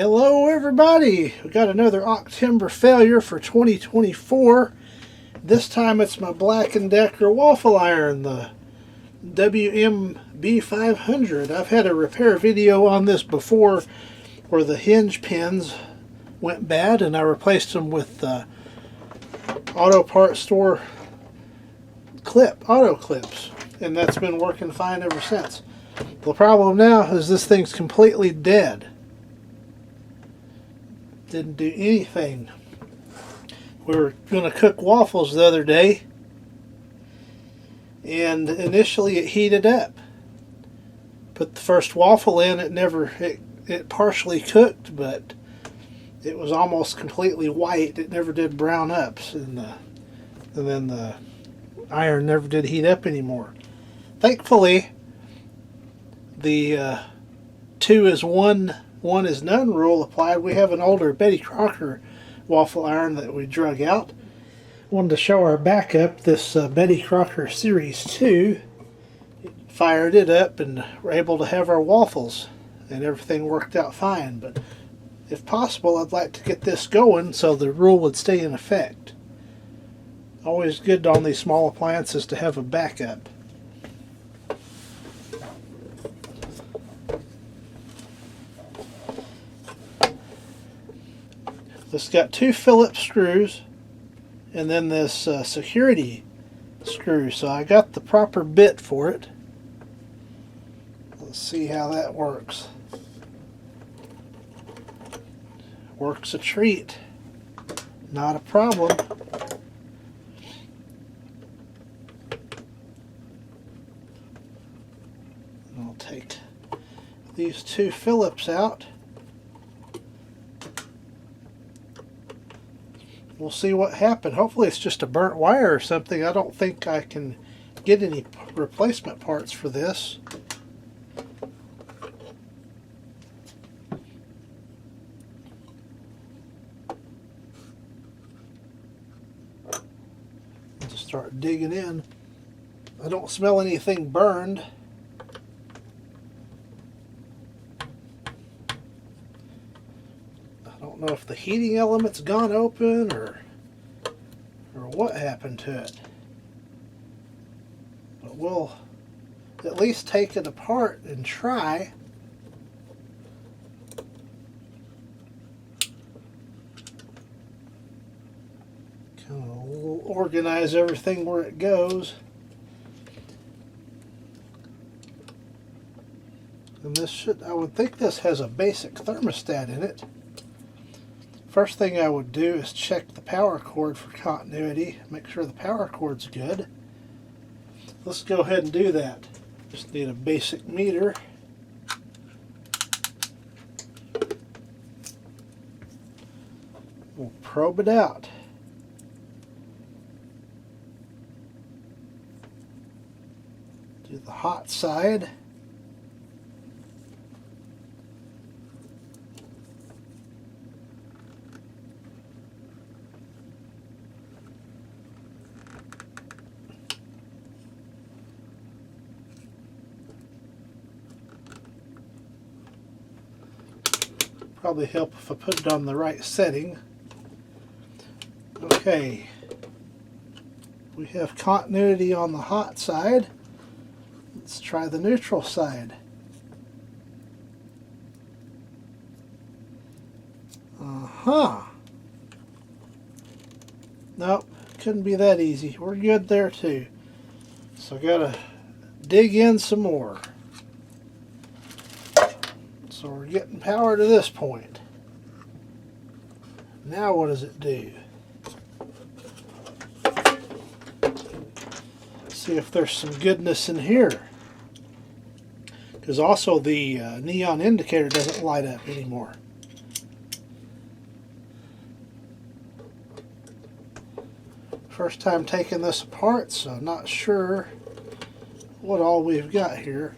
Hello everybody! We got another Octember failure for 2024. This time it's my Black & Decker waffle iron, the WMB500. I've had a repair video on this before where the hinge pins went bad and I replaced them with auto parts store auto clips, and that's been working fine ever since. The problem now is this thing's completely dead. Didn't do anything. We were going to cook waffles the other day, and initially it heated up. Put the first waffle in, it partially cooked, but it was almost completely white. It never did brown up, and then the iron never did heat up anymore. Thankfully, the 2 is 1, 1 is none rule applied. We have an older Betty Crocker waffle iron that we drug out. Wanted to show our backup, this Betty Crocker Series 2. Fired it up and were able to have our waffles, and everything worked out fine. But if possible, I'd like to get this going so the rule would stay in effect. Always good on these small appliances to have a backup. This got 2 Phillips screws and then this security screw, so I got the proper bit for it. Let's see how that works. Works a treat. Not a problem. I'll take these 2 Phillips out. We'll see what happened. Hopefully it's just a burnt wire or something. I don't think I can get any replacement parts for this. Just start digging in. I don't smell anything burned. I don't know if the heating element's gone open or what happened to it. But we'll at least take it apart and try. Kind of organize everything where it goes. And this I would think this has a basic thermostat in it. First thing I would do is check the power cord for continuity, make sure the power cord's good. Let's go ahead and do that. Just need a basic meter. We'll probe it out. Do the hot side. Probably help if I put it on the right setting. Okay, we have continuity on the hot side. Let's try the neutral side. Nope, couldn't be that easy. We're good there too. So I gotta dig in some more. So we're getting power to this point. Now what does it do? Let's see if there's some goodness in here. Because also the neon indicator doesn't light up anymore. First time taking this apart, so I'm not sure what all we've got here.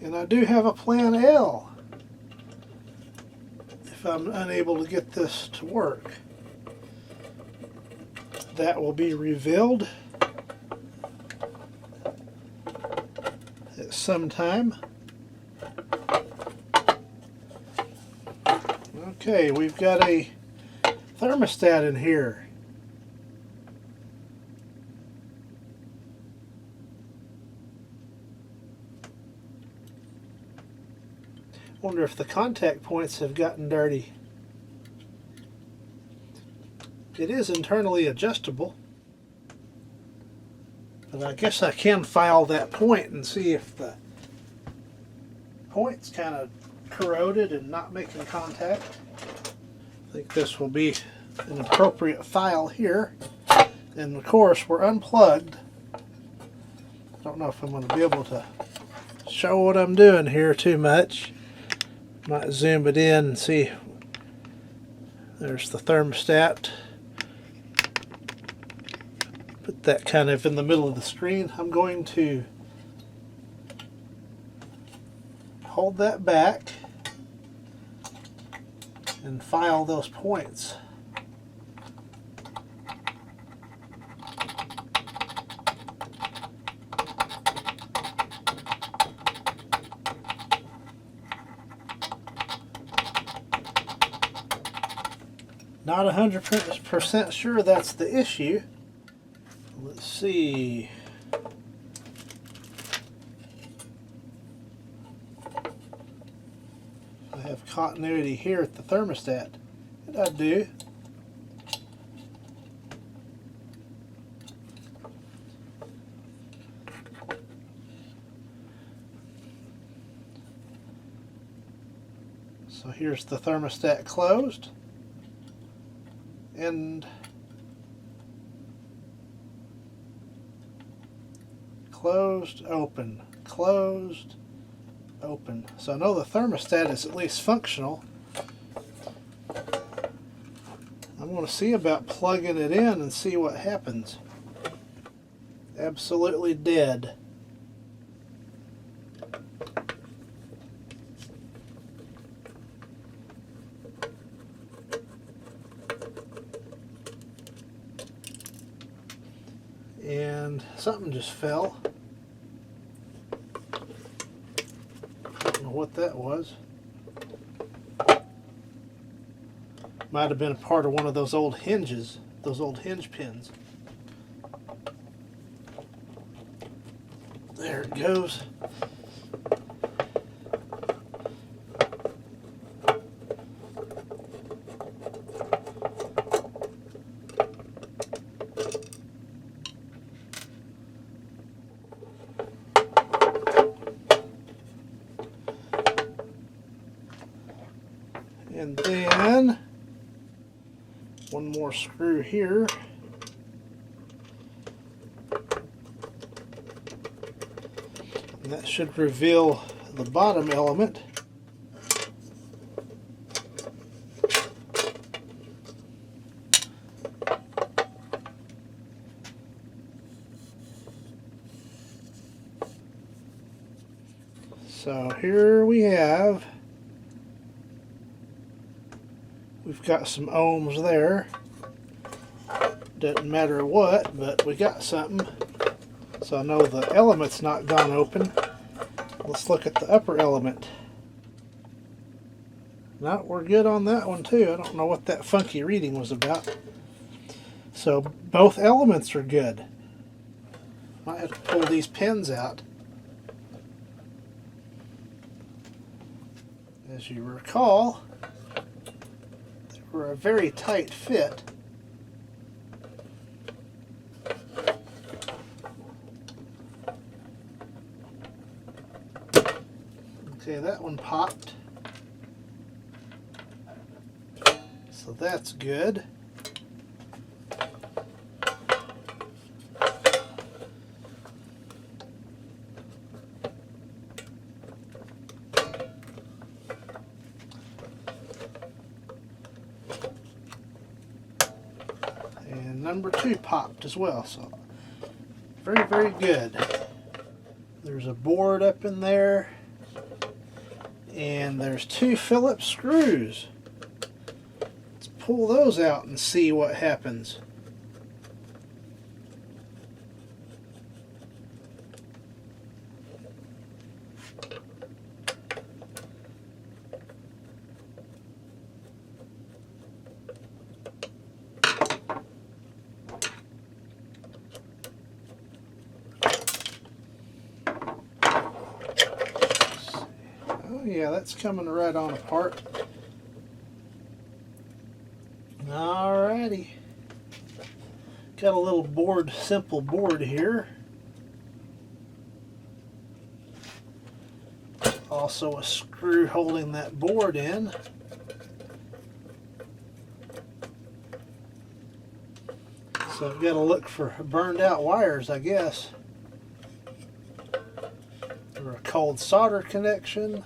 And I do have a plan L if I'm unable to get this to work. that will be revealed at some time. Okay, we've got a thermostat in here. Wonder if the contact points have gotten dirty. It is internally adjustable, but I guess I can file that point and see if the point's kind of corroded and not making contact. I think this will be an appropriate file here. And of course we're unplugged. I don't know if I'm going to be able to show what I'm doing here too much. Might zoom it in and see. There's the thermostat. Put that kind of in the middle of the screen. I'm going to hold that back and file those points. Not 100% sure that's the issue. Let's see. I have continuity here at the thermostat. And I do. So here's the thermostat closed. And closed, open, closed, open. So I know the thermostat is at least functional. I'm going to see about plugging it in and see what happens. Absolutely dead. And something just fell. I don't know what that was. Might have been a part of one of those old hinges, those old hinge pins. There it goes. And then one more screw here. And that should reveal the bottom element. So here we have, we've got some ohms there. Doesn't matter what, but we got something. So I know the element's not gone open. Let's look at the upper element. No, we're good on that one too. I don't know what that funky reading was about. So both elements are good. Might have to pull these pins out. As you recall, they were a very tight fit. Okay, that one popped. So that's good. And number 2 popped as well, so very, very good. There's a board up in there. And there's 2 Phillips screws. Let's pull those out and see what happens. yeah, that's coming right on apart. Alrighty. Got a little board, simple board here. Also a screw holding that board in. So I've got to look for burned out wires, I guess. Or a cold solder connection.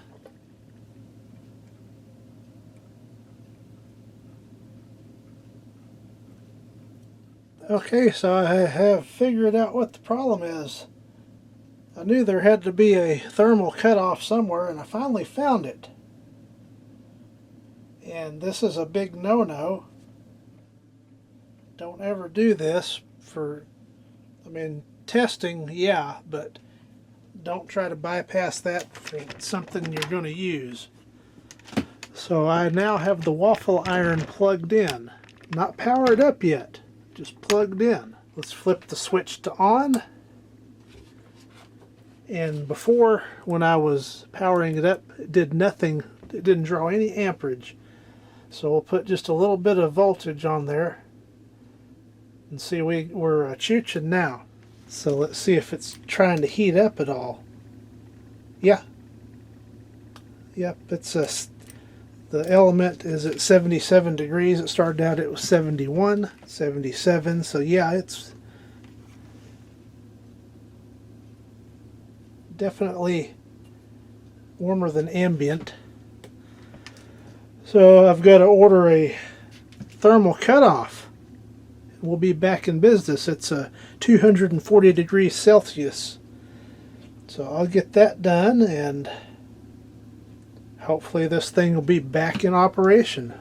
Okay, so I have figured out what the problem is. I knew there had to be a thermal cutoff somewhere, and I finally found it. And this is a big no-no. Don't ever do this for, I mean, testing, yeah, but don't try to bypass that for something you're going to use. So I now have the waffle iron plugged in. Not powered up yet, just plugged in. Let's flip the switch to on. And before, when I was powering it up, it did nothing. It didn't draw any amperage. So we'll put just a little bit of voltage on there. And see, we're chooching now. So let's see if it's trying to heat up at all. Yeah. Yep, it's the element is at 77 degrees. It started out, it was 71, 77. So yeah, it's definitely warmer than ambient. So I've got to order a thermal cutoff. We'll be back in business. It's a 240 degrees Celsius. So I'll get that done, and hopefully this thing will be back in operation.